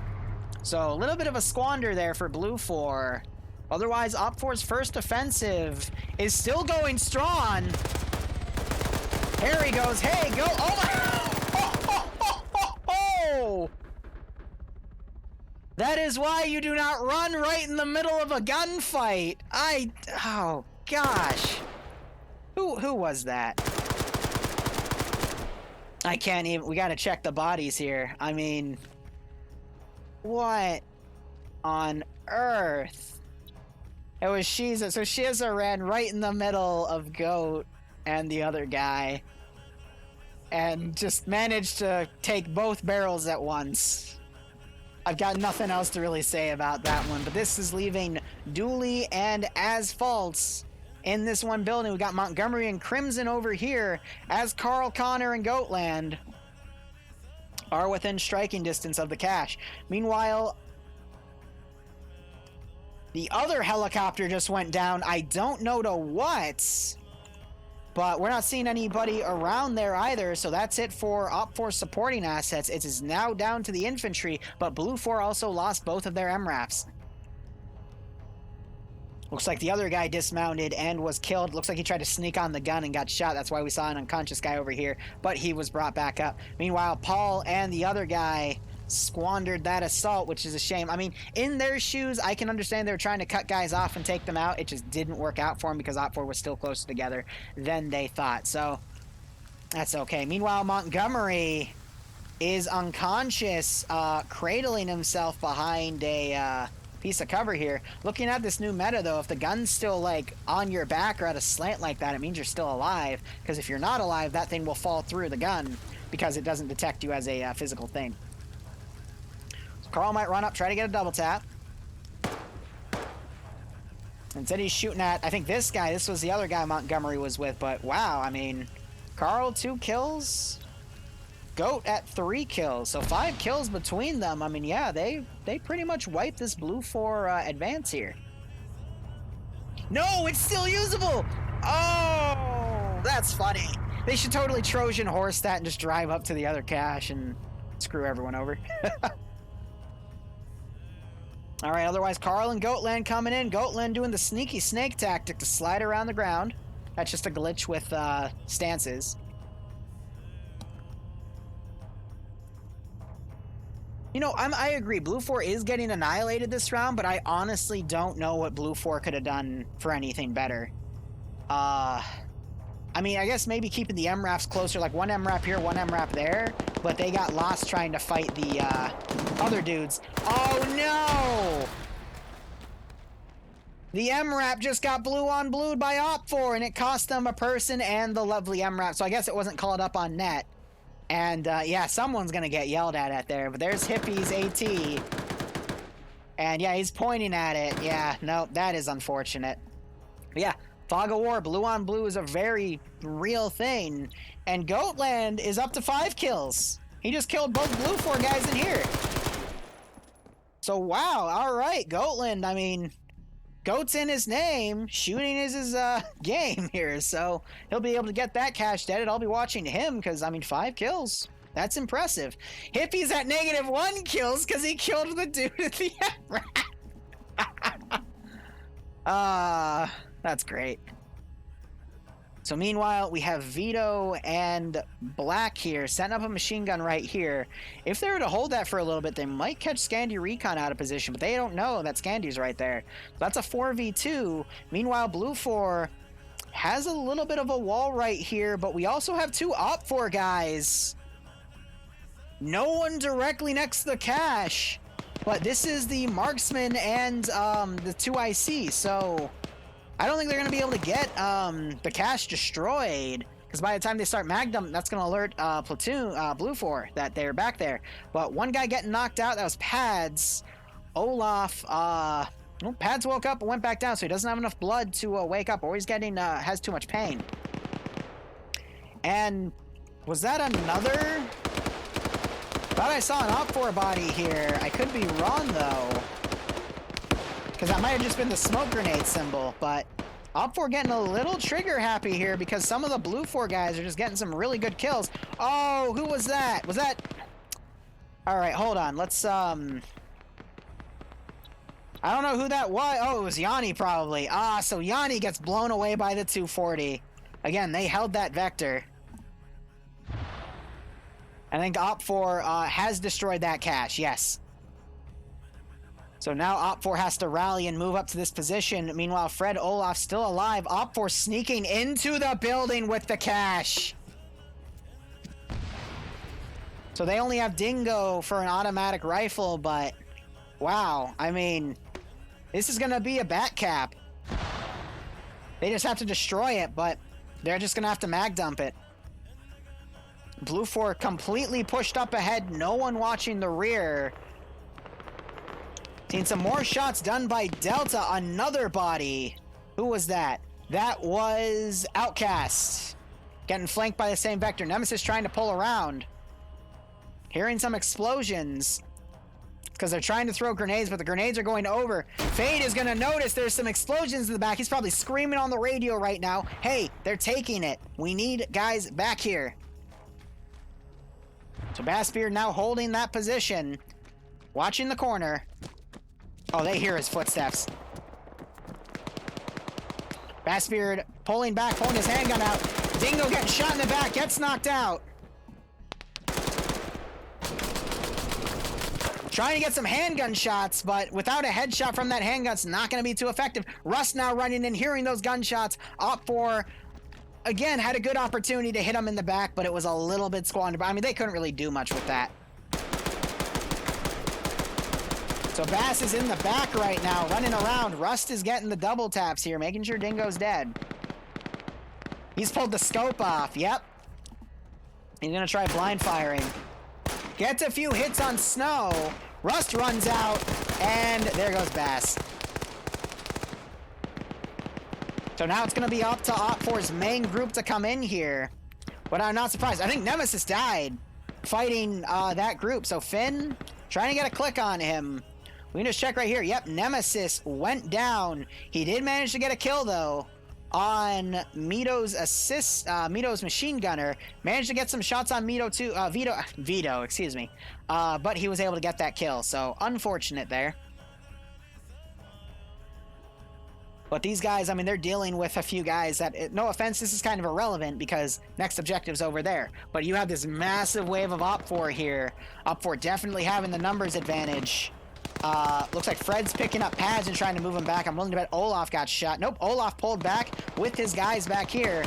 So a little bit of a squander there for BLUFOR. Otherwise, OPFOR's first offensive is still going strong. Here he goes. Hey, go. Oh my. Oh! That is why you do not run right in the middle of a gunfight. Oh gosh. Who was that? I can't even, we gotta check the bodies here. I mean, what on earth? It was Shiza. So Shiza ran right in the middle of Goat and the other guy and just managed to take both barrels at once. I've got nothing else to really say about that one, but this is leaving Dooley and Asphalt in this one building. We got Montgomery and Crimson over here as Carl, Connor, and Goatland are within striking distance of the cache. Meanwhile, the other helicopter just went down. I don't know to what, but we're not seeing anybody around there either, so that's it for OPFOR supporting assets. It is now down to the infantry, but BLUFOR also lost both of their MRAPs. Looks like the other guy dismounted and was killed. Looks like he tried to sneak on the gun and got shot. That's why we saw an unconscious guy over here, but he was brought back up. Meanwhile, Paul and the other guy squandered that assault, which is a shame. I mean, in their shoes, I can understand they were trying to cut guys off and take them out. It just didn't work out for them because OPFOR was still closer together than they thought. So that's okay. Meanwhile, Montgomery is unconscious, cradling himself behind a piece of cover here. Looking at this new meta, though, if the gun's still like on your back or at a slant like that, it means you're still alive, because if you're not alive, that thing will fall through the gun because it doesn't detect you as a physical thing. So Carl might run up, try to get a double tap. Instead he's shooting at, I think this guy. This was the other guy Montgomery was with, but wow, I mean, Carl 2 kills, Goat at 3 kills, so 5 kills between them. I mean, yeah, they pretty much wiped this BLUFOR advance here. No, it's still usable. Oh, that's funny. They should totally Trojan horse that and just drive up to the other cache and screw everyone over. All right, otherwise Carl and Goatland coming in. Goatland doing the sneaky snake tactic to slide around the ground. That's just a glitch with stances. You know, I agree. BLUFOR is getting annihilated this round, but I honestly don't know what BLUFOR could have done for anything better. I mean, I guess maybe keeping the MRAPs closer, like 1 MRAP here, 1 MRAP there, but they got lost trying to fight the other dudes. Oh no! The MRAP just got blue on blued by OPFOR, and it cost them a person and the lovely MRAP, so I guess it wasn't called up on net. And yeah, someone's gonna get yelled at there, but there's Hippie's AT. And yeah, he's pointing at it. Yeah, no, that is unfortunate. But yeah, Fog of War, blue on blue is a very real thing. And Goatland is up to 5 kills. He just killed both BLUFOR guys in here. So wow, all right, Goatland, I mean, Goat's in his name. Shooting is his game here, so he'll be able to get that cash deaded. I'll be watching him because, I mean, 5 kills. That's impressive. Hippie's at -1 kills because he killed the dude at the MRAPS. That's great. So meanwhile, we have Vito and Black here, setting up a machine gun right here. If they were to hold that for a little bit, they might catch Scandy Recon out of position, but they don't know that Scandy's right there. So that's a 4v2. Meanwhile, BLUFOR has a little bit of a wall right here, but we also have 2 OPFOR guys. No one directly next to the cache, but this is the marksman and the 2 IC, so I don't think they're going to be able to get the cache destroyed, because by the time they start Magnum, that's going to alert BLUFOR that they're back there. But one guy getting knocked out, that was Pads. Olaf, well, Pads woke up and went back down, so he doesn't have enough blood to wake up, or he's getting, has too much pain. And was that another? Thought I saw an OPFOR body here. I could be wrong, though, because that might have just been the smoke grenade symbol, but OPFOR getting a little trigger happy here because some of the BLUFOR guys are just getting some really good kills. Oh, who was that? Was that... Alright, hold on. Let's, I don't know who that was. Oh, it was Yanni, probably. So Yanni gets blown away by the 240. Again, they held that vector. I think OPFOR has destroyed that cache, yes. So now OPFOR has to rally and move up to this position. Meanwhile, Fred Olaf still alive. OPFOR sneaking into the building with the cache. So they only have Dingo for an automatic rifle, but wow, I mean, this is going to be a back cap. They just have to destroy it, but they're just going to have to mag dump it. BLUFOR completely pushed up ahead, no one watching the rear. Seen some more shots done by Delta, another body. Who was that? That was Outcast. Getting flanked by the same vector. Nemesis trying to pull around. Hearing some explosions. Because they're trying to throw grenades, but the grenades are going over. Fade is going to notice there's some explosions in the back. He's probably screaming on the radio right now. Hey, they're taking it. We need guys back here. So Bassbeard now holding that position. Watching the corner. Oh, they hear his footsteps. Bassbeard pulling back, pulling his handgun out. Dingo getting shot in the back, gets knocked out. Trying to get some handgun shots, but without a headshot from that handgun, it's not going to be too effective. Rust now running in, hearing those gunshots. OPFOR, again, had a good opportunity to hit him in the back, but it was a little bit squandered. I mean, they couldn't really do much with that. So Bass is in the back right now, running around. Rust is getting the double taps here, making sure Dingo's dead. He's pulled the scope off, yep. He's gonna try blind firing. Gets a few hits on Snow. Rust runs out, and there goes Bass. So now it's gonna be up to OPFOR's main group to come in here. But I'm not surprised. I think Nemesis died fighting that group. So Finn, trying to get a click on him. We can just check right here. Yep, Nemesis went down. He did manage to get a kill, though, on Mito's assist, Mito's machine gunner. Managed to get some shots on Mito, too. Vito, excuse me. But he was able to get that kill, so unfortunate there. But these guys, I mean, they're dealing with a few guys that, no offense, this is kind of irrelevant because next objective's over there. But you have this massive wave of OPFOR here. OPFOR definitely having the numbers advantage. Looks like Fred's picking up Pads and trying to move him back. I'm willing to bet Olaf got shot. Nope, Olaf pulled back with his guys back here.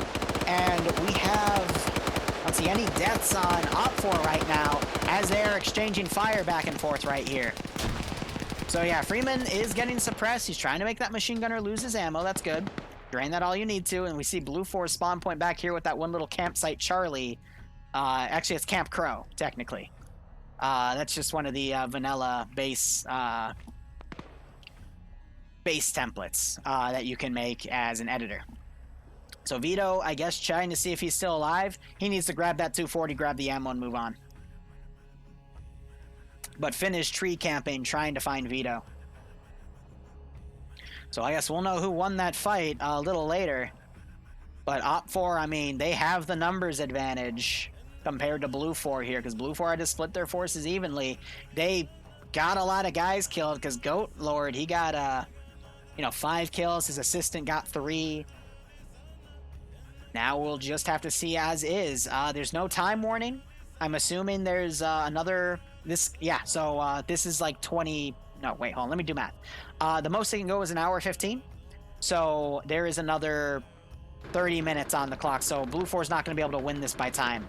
And we have, I don't see any deaths on OPFOR right now as they're exchanging fire back and forth right here. So yeah, Freeman is getting suppressed. He's trying to make that machine gunner lose his ammo. That's good. Drain that all you need to. And we see BLUFOR's spawn point back here with that one little campsite Charlie. Actually, it's Camp Crow, technically. That's just one of the vanilla base templates that you can make as an editor. So Vito, I guess, trying to see if he's still alive. He needs to grab that 240, grab the ammo, and move on. But finish tree camping, trying to find Vito. So I guess we'll know who won that fight a little later. But OPFOR, I mean, they have the numbers advantage compared to BLUFOR here, because BLUFOR had to split their forces evenly. They got a lot of guys killed, because Goat Lord, he got, 5 kills. His assistant got 3. Now we'll just have to see as is. There's no time warning. I'm assuming there's another... This is like 20... No, wait, hold on. Let me do math. The most they can go is an hour 15. So there is another 30 minutes on the clock. So BLUFOR's not going to be able to win this by time.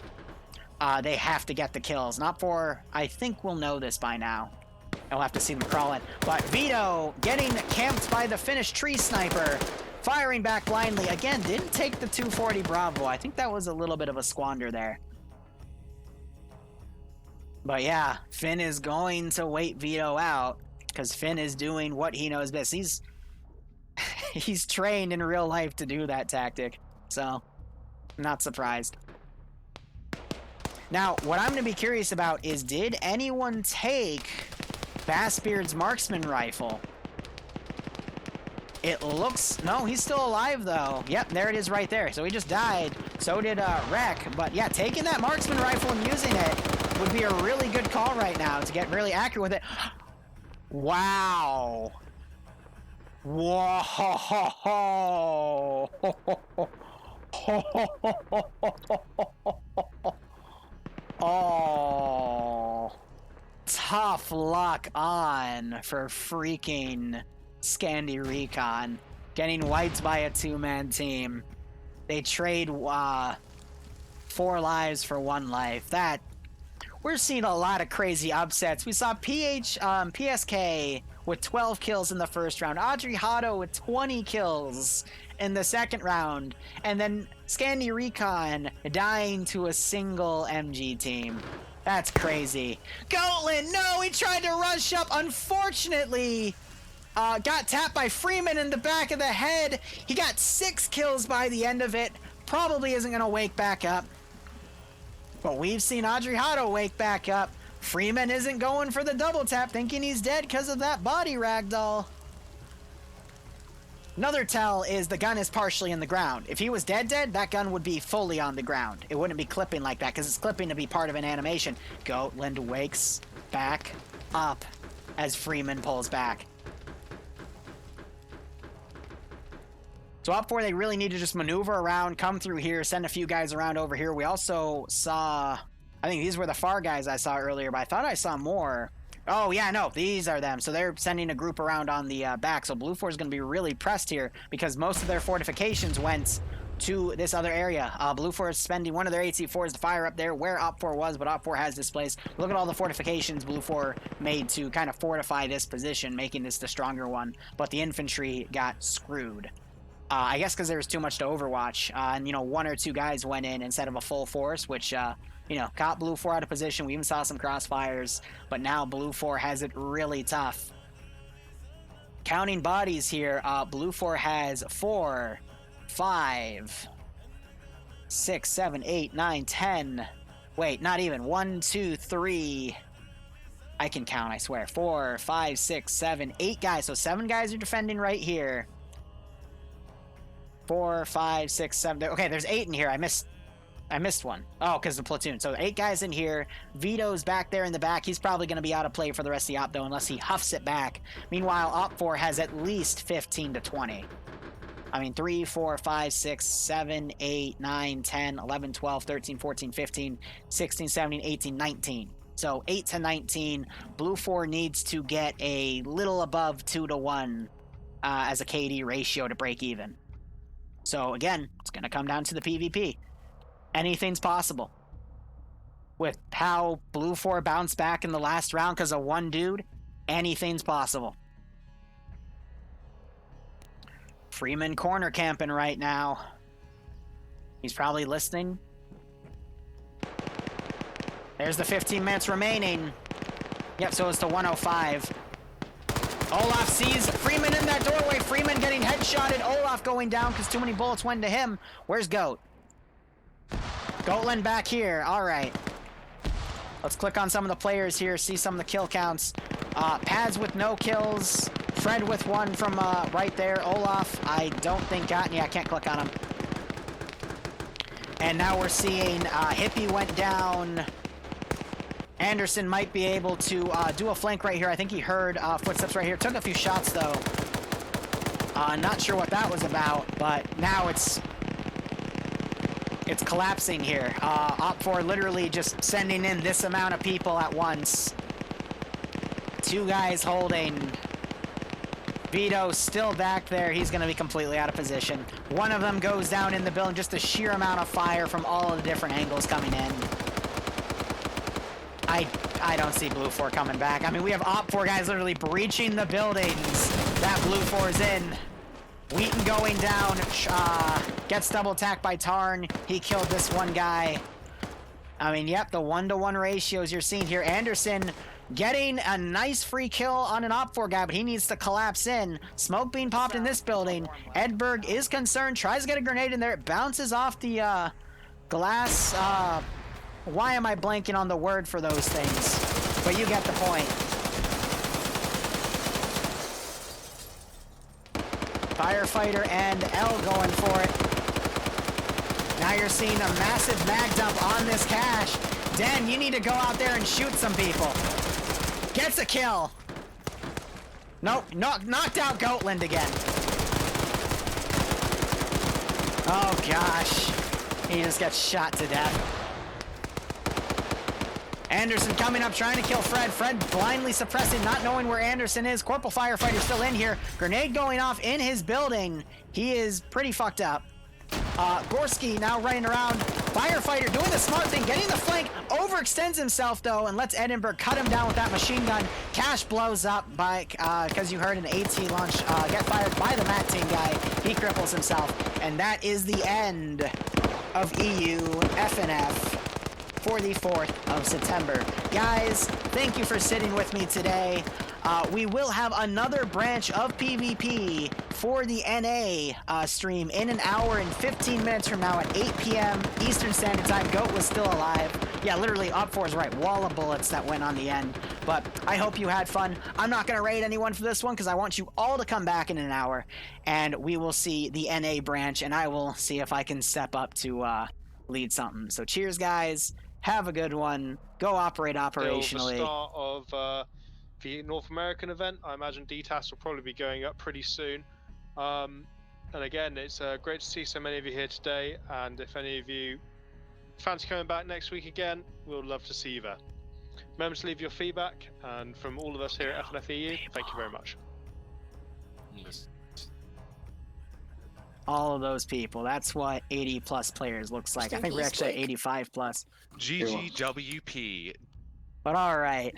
They have to get the kills. Not for... I think we'll know this by now. I'll have to see them crawl in. But Vito getting camped by the Finnish tree sniper. Firing back blindly. Again, didn't take the 240 Bravo. I think that was a little bit of a squander there. But yeah, Finn is going to wait Vito out because Finn is doing what he knows best. He's trained in real life to do that tactic. So, not surprised. Now, what I'm going to be curious about is, did anyone take Bassbeard's marksman rifle? It looks... No, he's still alive, though. Yep, there it is right there. So he just died. So did Rek. But yeah, taking that marksman rifle and using it would be a really good call right now to get really accurate with it. Wow. Whoa. Oh. Tough luck on for freaking Scandi Recon. Getting wiped by a 2-man team. They trade 4 lives for 1 life. We're seeing a lot of crazy upsets. We saw PSK with 12 kills in the first round. Audrey Hotto with 20 kills in the second round. And then Scandi Recon dying to a single MG team. That's crazy. Goatland, no, he tried to rush up. Unfortunately, got tapped by Freeman in the back of the head. He got 6 kills by the end of it. Probably isn't going to wake back up. But we've seen Audrey Hotto wake back up. Freeman isn't going for the double tap, thinking he's dead because of that body ragdoll. Another tell is the gun is partially in the ground. If he was dead, that gun would be fully on the ground. It wouldn't be clipping like that because it's clipping to be part of an animation. Goatland wakes back up as Freeman pulls back. So OPFOR, they really need to just maneuver around, come through here, send a few guys around over here. We also saw, I think these were the FAR guys I saw earlier, but I thought I saw more. Oh, yeah, no, these are them. So they're sending a group around on the back. So BLUFOR is going to be really pressed here because most of their fortifications went to this other area. BLUFOR is spending one of their 8C4s to fire up there where OPFOR was, but OPFOR has displaced. Look at all the fortifications BLUFOR made to kind of fortify this position, making this the stronger one. But the infantry got screwed. I guess because there was too much to overwatch, and 1 or 2 guys went in instead of a full force, which got BLUFOR out of position. We even saw some crossfires, but now BLUFOR has it really tough. Counting bodies here, BLUFOR has 4, 5, 6, 7, 8, 9, 10. Wait, not even. 1, 2, 3. I can count, I swear. 4, 5, 6, 7, 8 guys. So 7 guys are defending right here. 4, 5, 6, 7. Okay, there's 8 in here. I missed one. Oh, because the platoon. So 8 guys in here. Vito's back there in the back. He's probably going to be out of play for the rest of the op, though, unless he huffs it back. Meanwhile, OPFOR has at least 15 to 20. I mean, 3, 4, 5, 6, 7, 8, 9, 10, 11, 12, 13, 14, 15, 16, 17, 18, 19. So 8 to 19. BLUFOR needs to get a little above 2 to 1 as a KD ratio to break even. So again, it's going to come down to the PvP. Anything's possible. With how BLUFOR bounced back in the last round because of 1 dude, anything's possible. Freeman corner camping right now. He's probably listening. There's the 15 minutes remaining. Yep, so it's the 105. Olaf sees Freeman in that doorway. Freeman getting headshotted. Olaf going down because too many bullets went to him. Where's Goat? Goatland back here. All right. Let's click on some of the players here, see some of the kill counts. Pads with no kills. Fred with one from right there. Olaf, I don't think got. Yeah, I can't click on him. And now we're seeing Hippie went down. Anderson might be able to do a flank right here. I think he heard footsteps right here. Took a few shots though. Not sure what that was about, but now it's collapsing here. OPFOR literally just sending in this amount of people at once. Two guys holding. Vito's still back there. He's going to be completely out of position. One of them goes down in the building. Just the sheer amount of fire from all of the different angles coming in. I don't see BLUFOR coming back. I mean, we have OPFOR guys literally breaching the buildings that BLUFOR's in. Wheaton going down, gets double attacked by Tarn. He killed this one guy. I mean, yep, the 1-to-1 ratios you're seeing here. Anderson getting a nice free kill on an OPFOR guy, but he needs to collapse in. Smoke being popped in this building. Edberg is concerned, tries to get a grenade in there. It bounces off the glass. Why am I blanking on the word for those things? But you get the point. Firefighter and L going for it. Now you're seeing a massive mag dump on this cache. Den, you need to go out there and shoot some people. Gets a kill. Nope, knocked out Goatland again. Oh gosh. He just gets shot to death. Anderson coming up, trying to kill Fred. Fred blindly suppressing, not knowing where Anderson is. Corporal Firefighter still in here. Grenade going off in his building. He is pretty fucked up. Gorski now running around. Firefighter doing the smart thing, getting the flank. Overextends himself, though, and lets Edinburgh cut him down with that machine gun. Cash blows up by, because you heard an AT launch get fired by the MAT team guy. He cripples himself. And that is the end of EU FNF. For the 4th of September. Guys, thank you for sitting with me today. We will have another branch of PvP for the NA stream in an hour and 15 minutes from now at 8 p.m. Eastern Standard Time. Goat was still alive. Yeah, literally, OPFOR is right. Wall of bullets that went on the end. But I hope you had fun. I'm not going to raid anyone for this one because I want you all to come back in an hour. And we will see the NA branch, and I will see if I can step up to lead something. So cheers, guys. Have a good one. Go operate operationally. The start of the North American event. I imagine DTAS will probably be going up pretty soon. And again, it's great to see so many of you here today. And if any of you fancy coming back next week again, we'll love to see you there. Remember to leave your feedback. And from all of us here at FNFEU, thank you very much. Yes. All of those people. That's what 80 plus players looks like. I think we're actually at 85 plus. GGWP. But all right.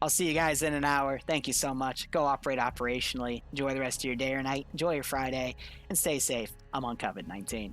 I'll see you guys in an hour. Thank you so much. Go operate operationally. Enjoy the rest of your day or night. Enjoy your Friday. And stay safe. I'm on COVID-19.